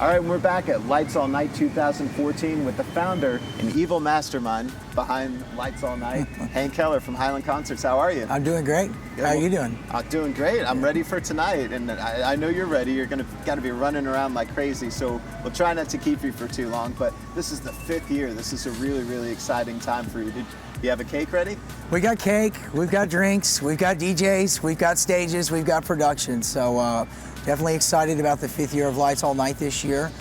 All right, we're back at Lights All Night 2014 with the founder and evil mastermind behind Lights All Night, Hank Keller from Highland Concerts. How are you? I'm doing great. Good. How are you doing? Doing great. I'm ready for tonight, and I know you're ready. You're got to be running around like crazy, so we'll try not to keep you for too long. But this is the 5th year. This is a really, really exciting time for you. Did you have a cake ready? We got cake. We've got drinks. We've got DJs. We've got stages. We've got production. So definitely excited about the 5th year of Lights All Night this year.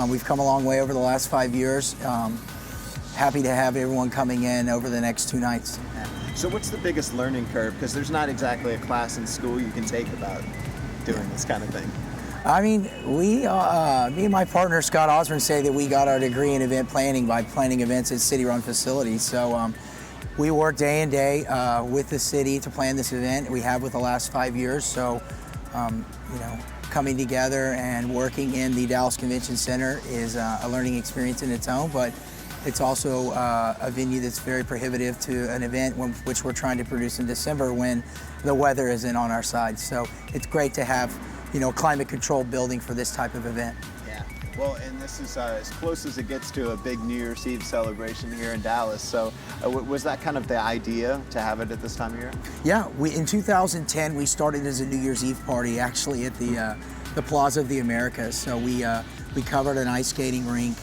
We've come a long way over the last 5 years. Happy to have everyone coming in over the next 2 nights. So what's the biggest learning curve? Because there's not exactly a class in school you can take about doing this kind of thing. I mean, me and my partner, Scott Osborne, say that we got our degree in event planning by planning events at city-run facilities. So we work day and day with the city to plan this event. We have with the last 5 years. So, you know, coming together and working in the Dallas Convention Center is a learning experience in its own, but it's also a venue that's very prohibitive to an event which we're trying to produce in December when the weather isn't on our side. So it's great to have, you know, climate-controlled building for this type of event. Yeah, well, and this is as close as it gets to a big New Year's Eve celebration here in Dallas. So was that kind of the idea to have it at this time of year? Yeah, in 2010 we started as a New Year's Eve party actually at the Plaza of the Americas. So we covered an ice skating rink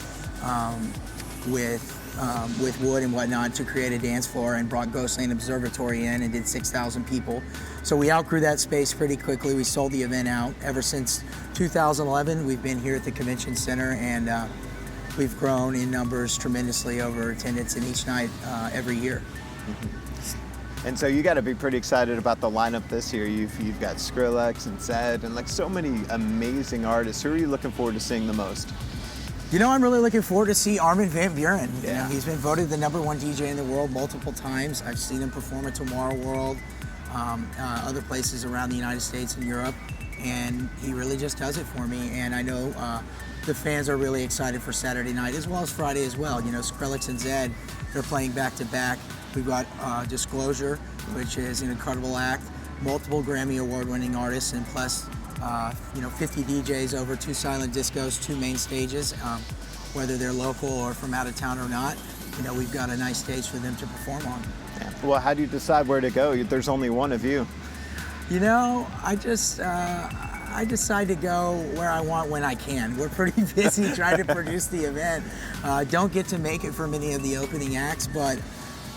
with wood and whatnot to create a dance floor, and brought Ghostland Observatory in and did 6,000 people. So we outgrew that space pretty quickly. We sold the event out. Ever since 2011, we've been here at the Convention Center, and we've grown in numbers tremendously over attendance in each night every year. Mm-hmm. And so you got to be pretty excited about the lineup this year. You've got Skrillex and Zed and like so many amazing artists. Who are you looking forward to seeing the most? You know, I'm really looking forward to see Armin van Buuren. Yeah. You know, he's been voted the #1 DJ in the world multiple times. I've seen him perform at Tomorrow World, other places around the United States and Europe, and he really just does it for me. And I know the fans are really excited for Saturday night as well as Friday as well. You know, Skrillex and Zed, they're playing back to back. We've got Disclosure, which is an incredible act, multiple Grammy Award-winning artists, and plus you know, 50 DJs over 2 silent discos, 2 main stages, whether they're local or from out of town or not. You know, we've got a nice stage for them to perform on. Yeah. Well, how do you decide where to go? There's only one of you. You know, I decide to go where I want when I can. We're pretty busy trying to produce the event. Don't get to make it for many of the opening acts, but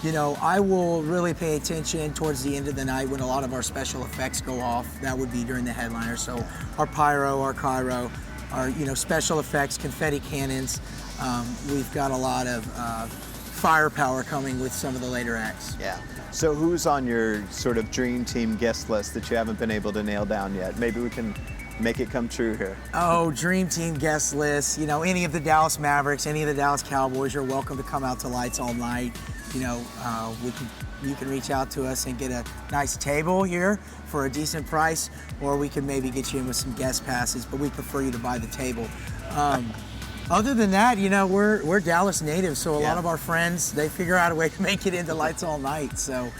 you know, I will really pay attention towards the end of the night when a lot of our special effects go off. That would be during the headliner. So our pyro, our Cairo, our, you know, special effects, confetti cannons. We've got a lot of firepower coming with some of the later acts. Yeah. So who's on your sort of dream team guest list that you haven't been able to nail down yet? Maybe we can make it come true here. Oh, dream team guest list. You know, any of the Dallas Mavericks, any of the Dallas Cowboys, you're welcome to come out to Lights All Night. You know, you can reach out to us and get a nice table here for a decent price, or we can maybe get you in with some guest passes, but we prefer you to buy the table. Other than that, you know, we're Dallas natives, so a lot of our friends, they figure out a way to make it into Lights All Night. So,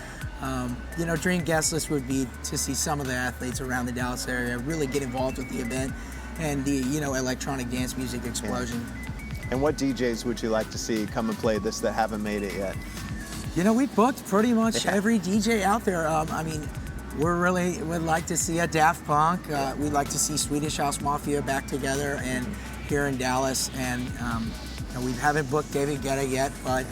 you know, dream guest list would be to see some of the athletes around the Dallas area really get involved with the event and the, you know, electronic dance music explosion. Yeah. And what DJs would you like to see come and play this that haven't made it yet? You know, we booked pretty much every DJ out there. I mean, would like to see a Daft Punk. We'd like to see Swedish House Mafia back together and here in Dallas. And you know, we haven't booked David Guetta yet, but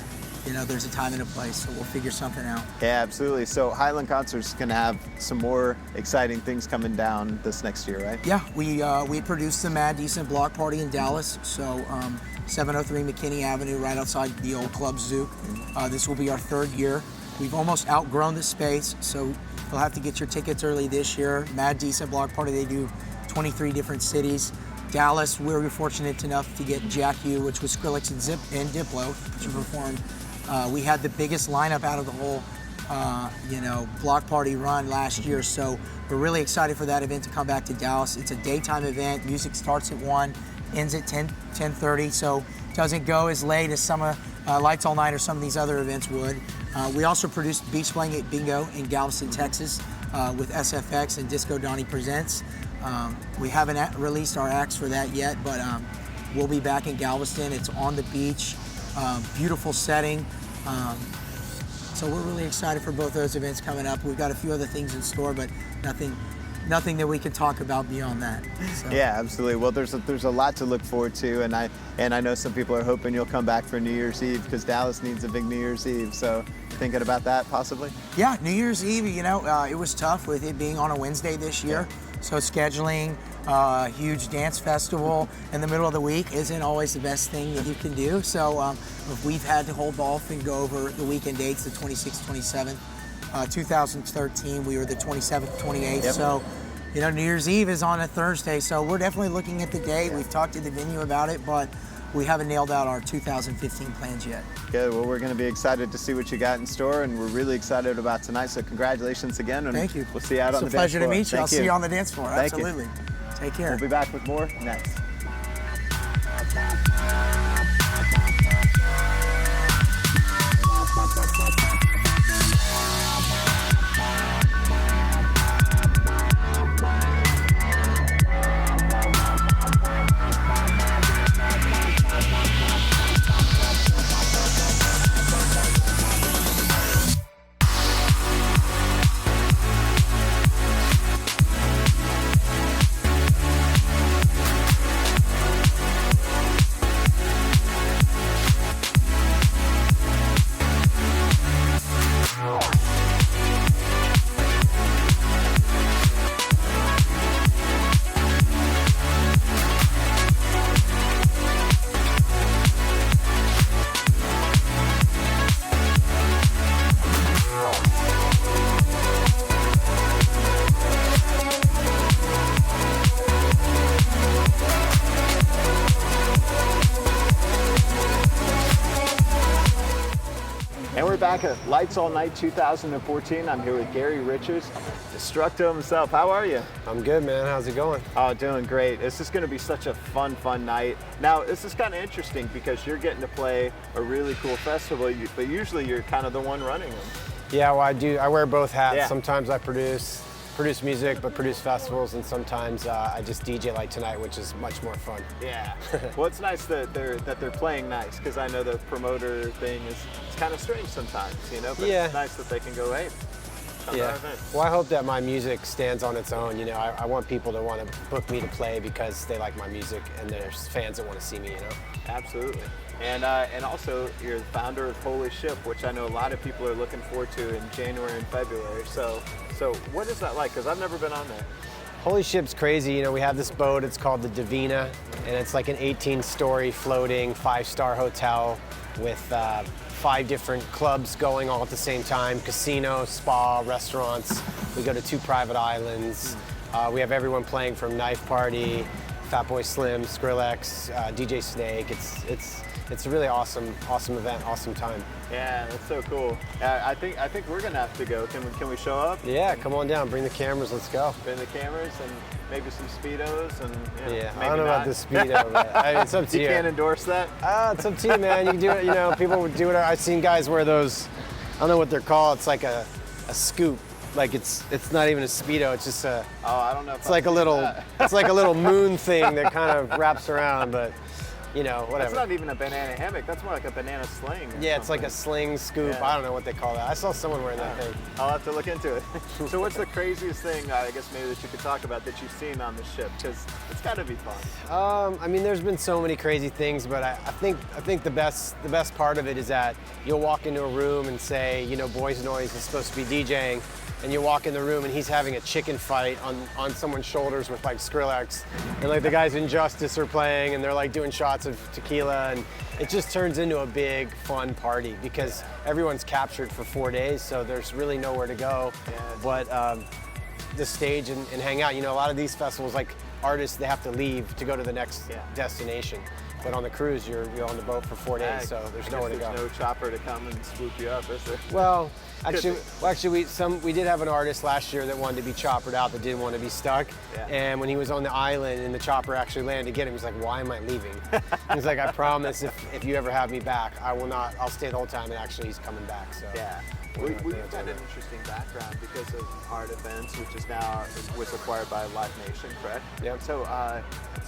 you know, there's a time and a place, so we'll figure something out. Yeah, absolutely. So Highland Concerts is going to have some more exciting things coming down this next year, right? Yeah, we produced the Mad Decent Block Party in Dallas. So 703 McKinney Avenue, right outside the old Club Zouk. This will be our 3rd year. We've almost outgrown the space, so you'll have to get your tickets early this year. Mad Decent Block Party, they do 23 different cities. Dallas, we were fortunate enough to get Jack U, which was Skrillex and Diplo, which performed. We had the biggest lineup out of the whole you know, block party run last year, so we're really excited for that event to come back to Dallas. It's a daytime event. Music starts at 1, ends at 10:30, so it doesn't go as late as some of Lights All Night or some of these other events would. We also produced Beach Blanket Bingo in Galveston, Texas with SFX and Disco Donnie Presents. We haven't released our acts for that yet, but We'll be back in Galveston. It's on the beach, beautiful setting. So we're really excited for both those events coming up. We've got a few other things in store, but nothing that we can talk about beyond that. So. Yeah, absolutely. Well, there's a lot to look forward to, and I know some people are hoping you'll come back for New Year's Eve because Dallas needs a big New Year's Eve. So thinking about that possibly? Yeah, New Year's Eve. It was tough with it being on a Wednesday this year. So scheduling a huge dance festival in the middle of the week isn't always the best thing that you can do. So we've had to hold off and go over the weekend dates, the 26th, 27th. 2013, we were the 27th, 28th. Yep. So, New Year's Eve is on a Thursday. So we're definitely looking at the date. We've talked to the venue about it, but we haven't nailed out our 2015 plans yet. Good. Well, we're going to be excited to see what you got in store, and we're really excited about tonight. So congratulations again. And thank you. We'll see you out on the dance floor. It's a pleasure to meet you. I'll see you on the dance floor. Thank Absolutely. You. Take care. We'll be back with more next. And we're back at Lights All Night 2014. I'm here with Gary Richards, Destructo himself. How are you? I'm good, man. How's it going? Oh, doing great. This is going to be such a fun night. Now, this is kind of interesting because you're getting to play a really cool festival, but usually you're kind of the one running them. Yeah, well, I do. I wear both hats. Yeah. Sometimes I produce music, but produce festivals, and sometimes I just DJ like tonight, which is much more fun. Yeah. Well, it's nice that they're playing nice, because I know the promoter thing it's kind of strange sometimes, But yeah. It's nice that they can go, hey, come to our event. Well, I hope that my music stands on its own. I want people to want to book me to play because they like my music, and there's fans that want to see me. Absolutely. And also, you're the founder of Holy Ship, which I know a lot of people are looking forward to in January and February. So what is that like? Because I've never been on there. Holy Ship's crazy. We have this boat. It's called the Divina, and it's like an 18-story floating 5-star hotel with 5 different clubs going all at the same time: casino, spa, restaurants. We go to 2 private islands. We have everyone playing from Knife Party, Fatboy Slim, Skrillex, DJ Snake. It's a really awesome event, awesome time. Yeah, that's so cool. I think we're gonna have to go. Can we show up? Yeah, come on down. Bring the cameras. Let's go. Bring the cameras and maybe some Speedos and yeah. Maybe I don't know not. about the Speedo, but it's up to you. You can't endorse that. It's up to you, man. You can do it. People would do it. I've seen guys wear those. I don't know what they're called. It's like a scoop. Like it's not even a Speedo. It's just a. Oh, I don't know. It's like a little. It's like a little moon thing that kind of wraps around, but. Whatever. That's not even a banana hammock. That's more like a banana sling. Yeah, it's like a sling scoop. Yeah. I don't know what they call that. I saw someone wearing that thing. I'll have to look into it. So what's the craziest thing, I guess maybe that you could talk about that you've seen on the ship? Because it's got to be fun. There's been so many crazy things, but I think the best part of it is that you'll walk into a room and say, Boys Noise is supposed to be DJing, and you walk in the room and he's having a chicken fight on someone's shoulders with like Skrillex, and like the guys in Justice are playing and they're like doing shots of tequila, and it just turns into a big fun party because everyone's captured for 4 days, so there's really nowhere to go but the stage and hang out. A lot of these festivals, like artists, they have to leave to go to the next destination. But on the cruise, you're on the boat for 4 days, so there's nowhere to go. There's no chopper to come and swoop you up, is there? Well, actually, we did have an artist last year that wanted to be choppered out, that didn't want to be stuck. Yeah. And when he was on the island and the chopper actually landed to get him, he's like, "Why am I leaving?" He's like, "I promise, if you ever have me back, I will not. I'll stay the whole time." And actually, he's coming back. So yeah. We've had an interesting background because of Art Events, which is now was acquired by Live Nation, correct? Yep. So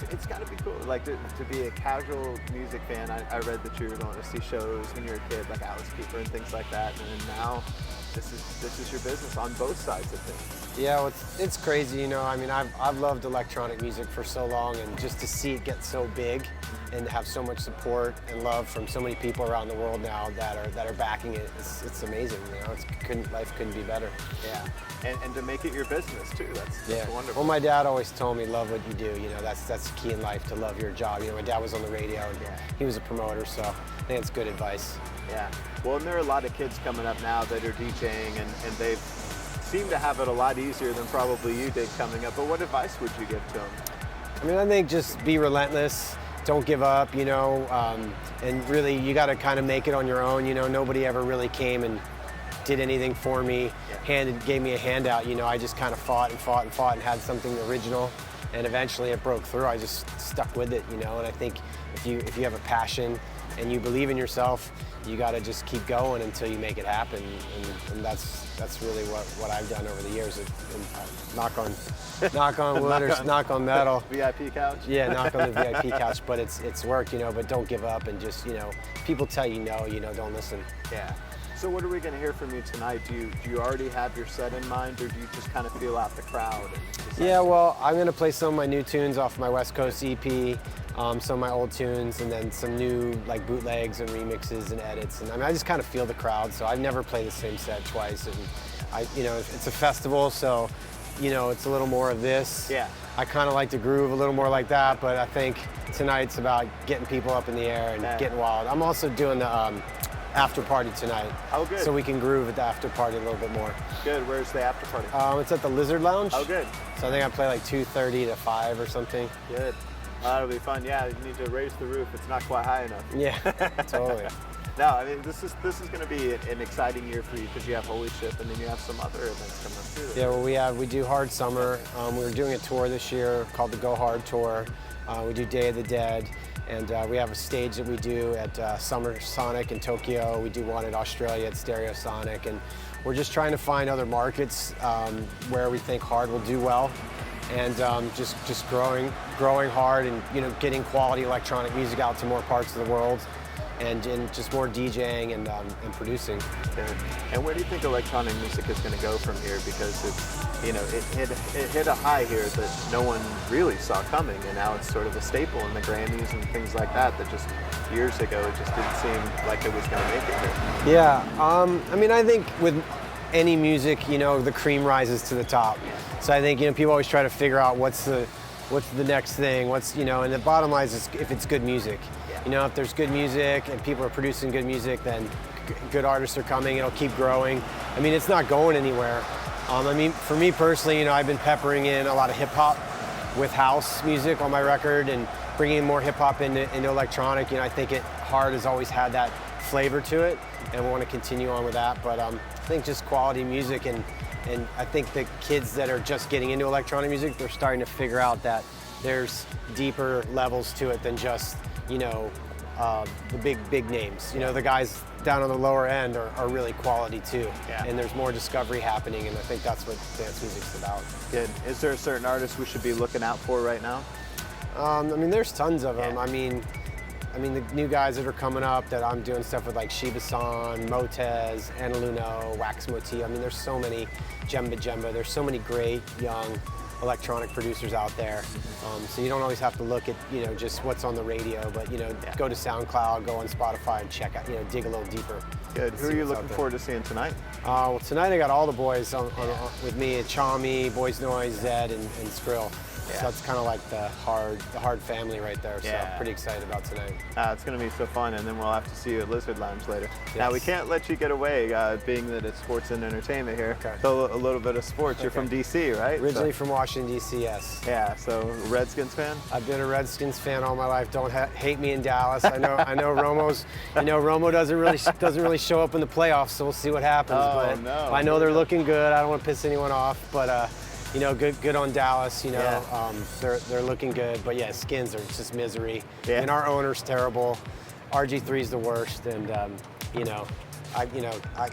it's got to be cool, like to be a casual music fan. I read that you were going to see shows when you were a kid, like Alice Cooper and things like that, and then now this is your business on both sides of things. Yeah, well, it's crazy, you know. I mean, I've loved electronic music for so long, and just to see it get so big and have so much support and love from so many people around the world now that are backing it, it's amazing. You know, life couldn't be better. Yeah, and to make it your business too. That's wonderful. Well, my dad always told me, love what you do. You know, that's key in life, to love your job. You know, my dad was on the radio, and he was a promoter, so I think it's good advice. Yeah. Well, and there are a lot of kids coming up now that are DJing, and they seem to have it a lot easier than probably you did coming up. But what advice would you give to them? I mean, I think just be relentless. Don't give up, you know, and really you got to kind of make it on your own. You know, nobody ever really came and did anything for me, gave me a handout. You know, I just kind of fought and had something original, and eventually it broke through. I just stuck with it, you know. And I think if you have a passion and you believe in yourself, you got to just keep going until you make it happen. And that's really what I've done over the years. And knock on wood or knock on metal. VIP couch? Yeah, knock on the VIP couch, but it's work, you know, but don't give up, and just, you know, people tell you no, you know, don't listen. Yeah. So what are we going to hear from you tonight? Do you already have your set in mind, or do you just kind of feel out the crowd? Yeah, well, I'm going to play some of my new tunes off my West Coast EP, some of my old tunes, and then some new like bootlegs and remixes and edits. And I mean, I just kind of feel the crowd, so I've never played the same set twice. And you know, it's a festival, so you know, it's a little more of this. Yeah. I kind of like to groove a little more like that, but I think tonight's about getting people up in the air and getting wild. I'm also doing the after party tonight. Oh, good. So we can groove at the after party a little bit more. Good. Where's the after party? It's at the Lizard Lounge. Oh, good. So I think I play like 2:30 to 5 or something. Good. That'll be fun. Yeah, you need to raise the roof. It's not quite high enough. Yeah, totally. No, I mean, this is going to be an exciting year for you, because you have Holy Ship, and then you have some other events coming up too. Yeah, well, we do Hard Summer. We're doing a tour this year called the Go Hard Tour. We do Day of the Dead, and we have a stage that we do at Summer Sonic in Tokyo. We do one at Australia at Stereo Sonic, and we're just trying to find other markets where we think hard will do well, and just growing hard, and you know, getting quality electronic music out to more parts of the world. And just more DJing and producing. And where do you think electronic music is going to go from here? Because it's, you know, it hit a high here that no one really saw coming, and now it's sort of a staple in the Grammys and things like that. That just years ago it just didn't seem like it was going to make it here. Yeah, I mean, I think with any music, you know, the cream rises to the top. So I think, you know, people always try to figure out what's the next thing, you know, and the bottom line is if it's good music. You know, if there's good music and people are producing good music, then good artists are coming. It'll keep growing. I mean, it's not going anywhere. I mean, for me personally, you know, I've been peppering in a lot of hip hop with house music on my record, and bringing more hip hop into electronic. You know, I think hard has always had that flavor to it, and we want to continue on with that. But I think just quality music, and I think the kids that are just getting into electronic music, they're starting to figure out that there's deeper levels to it than just, you know, the big names. You know, the guys down on the lower end are really quality too. Yeah. And there's more discovery happening, and I think that's what dance music's about. Good. Is there a certain artist we should be looking out for right now? I mean, there's tons of them. Yeah. I mean, the new guys that are coming up that I'm doing stuff with, like Shiba-san, Motez, Analuno, Wax Motif. I mean, there's so many, Jemba. There's so many great young electronic producers out there. So you don't always have to look at, you know, just what's on the radio, but, you know, go to SoundCloud, go on Spotify and check out, you know, dig a little deeper. Good. Who are you looking forward to seeing tonight? Well, tonight I got all the boys on with me, Chami, Boys Noise, Zed, and Skrill. Yeah. So that's kind of like the hard family right there. So I'm pretty excited about tonight. It's going to be so fun, and then we'll have to see you at Lizard Lounge later. Yes. Now, we can't let you get away, being that it's sports and entertainment here. Okay. So a little bit of sports. You're from D.C., right? Originally from Washington, D.C., yes. Yeah, so Redskins fan? I've been a Redskins fan all my life. Don't hate me in Dallas. I know Romo doesn't really show up in the playoffs, so we'll see what happens. Oh, no. I know they're looking good. I don't want to piss anyone off, but you know, good on Dallas. You know, Yeah. they're looking good. But yeah, Skins are just misery. Yeah. And our owner's terrible. RG3's the worst, and you know,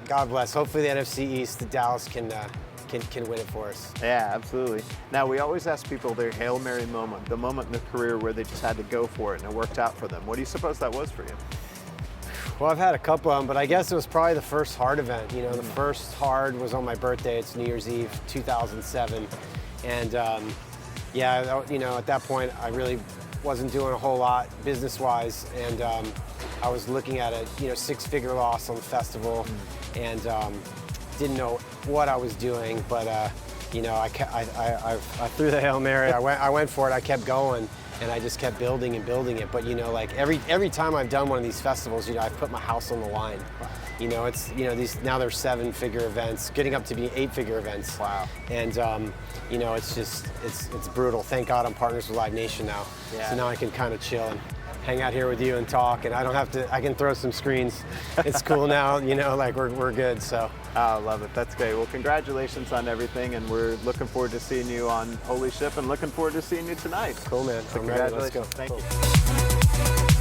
God bless. Hopefully the NFC East, Dallas can can win it for us. Yeah, absolutely. Now, we always ask people their Hail Mary moment, the moment in their career where they just had to go for it and it worked out for them. What do you suppose that was for you? Well, I've had a couple of them, but I guess it was probably the first hard event. You know, the first hard was on my birthday. It's New Year's Eve, 2007. And yeah, you know, at that point, I really wasn't doing a whole lot business-wise. And I was looking at a, you know, 6-figure loss on the festival and didn't know what I was doing. But, you know, I threw the Hail Mary. I went for it. I kept going. And I just kept building and building it. But you know, like every time I've done one of these festivals, you know, I've put my house on the line. You know, it's, you know, these now they're 7-figure events, getting up to be 8-figure events. Wow. And you know, it's just it's brutal. Thank God I'm partners with Live Nation now. Yeah. So now I can kind of chill and hang out here with you and talk, and I don't have to. I can throw some screens. It's cool now. You know, like we're good. So. Oh, I love it. That's great. Well, congratulations on everything, and we're looking forward to seeing you on Holy Ship and looking forward to seeing you tonight. Cool, man. So I'm ready. congratulations. Let's go. Thank you.